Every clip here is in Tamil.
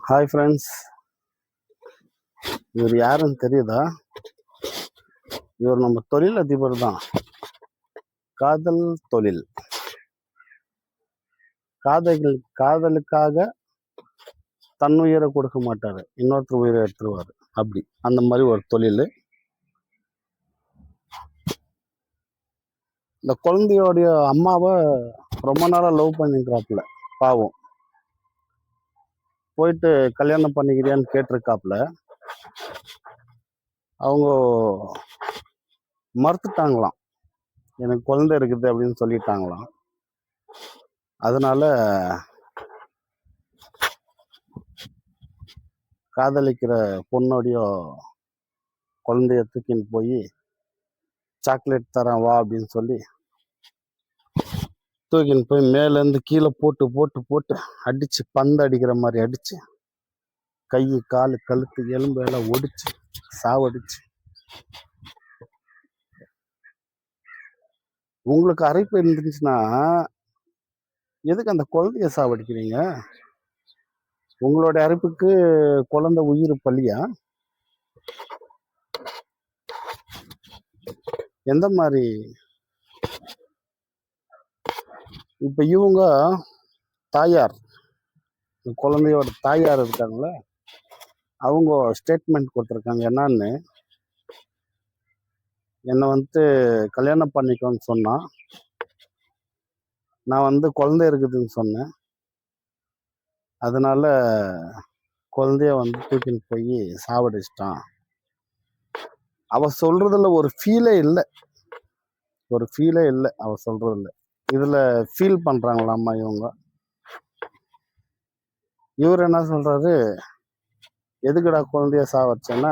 ஹாய் ஃப்ரெண்ட்ஸ், இவர் யாருன்னு தெரியுதா? இவர் நம்ம தொழில் அதிபர் தான். காதல் தொழில். காதலுக்காக தன் உயிரை கொடுக்க மாட்டாரு, இன்னொருத்தர் உயிரை எடுத்துருவாரு. அப்படி அந்த மாதிரி ஒரு தொழில். இந்த குழந்தையோடைய அம்மாவை ரொம்ப நாளா லவ் பண்ணிக்கிறாப்புல. பாவம், போயிட்டு கல்யாணம் பண்ணிக்கிறியான்னு கேட்டிருக்காப்புல. அவங்க மறுத்துட்டாங்களாம், எனக்கு குழந்தை இருக்குது அப்படின்னு சொல்லிட்டாங்களாம். அதனால காதலிக்கிற பொண்ணோடைய குழந்தைய தூக்கின்னு போய் சாக்லேட் தரேன் வா அப்படின்னு சொல்லி தூக்கின்னு போய் மேலேருந்து கீழே போட்டு போட்டு போட்டு அடிச்சு, பந்து அடிக்கிற மாதிரி அடிச்சு, கை கால் கழுத்து எலும்பு எல்லாம் ஒடிச்சு சாவடிச்சு. உங்களுக்கு அரைப்பு இருந்துச்சுன்னா எதுக்கு அந்த குழந்தைய சாவடிக்கிறீங்க? உங்களுடைய அரைப்புக்கு குழந்தை உயிர் பலியா? எந்த மாதிரி? இப்ப இவங்க தாயார், குழந்தையோட தாயார் இருக்காங்களே, அவங்க ஸ்டேட்மெண்ட் கொடுத்துருக்காங்க. என்னன்னு, என்னை கல்யாணம் பண்ணிக்கோன்னு சொன்னா, நான் குழந்தை இருக்குதுன்னு சொன்னேன். அதனால குழந்தைய தூக்கின்னு போய் சாவடிச்சிட்டான். அவ சொல்றதுல ஒரு ஃபீலே இல்லை, அவ சொல்றதுல. இதுல ஃபீல் பண்றாங்களாமா இவங்க. இவர் என்ன சொல்றாரு, எதுக்குடா குழந்தைய சாவடிச்சேன்னா,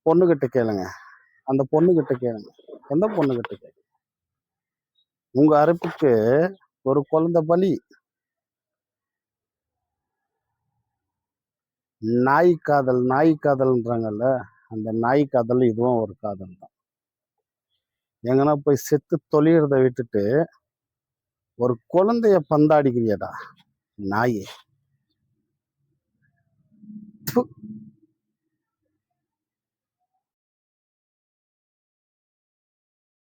பொண்ணுகிட்ட கேளுங்க, அந்த பொண்ணுகிட்ட கேளுங்க. எந்த பொண்ணுகிட்ட கேளுங்க? உங்க அறுப்புக்கு ஒரு குழந்தை பலி. நாய் காதல்ன்றாங்கல்ல, அந்த நாய் காதல் இதுவும் ஒரு காதல் தான். எங்கன்னா போய் செத்து தொழிறத விட்டுட்டு ஒரு குழந்தைய பந்தாடிக்கிறியடா நாயே.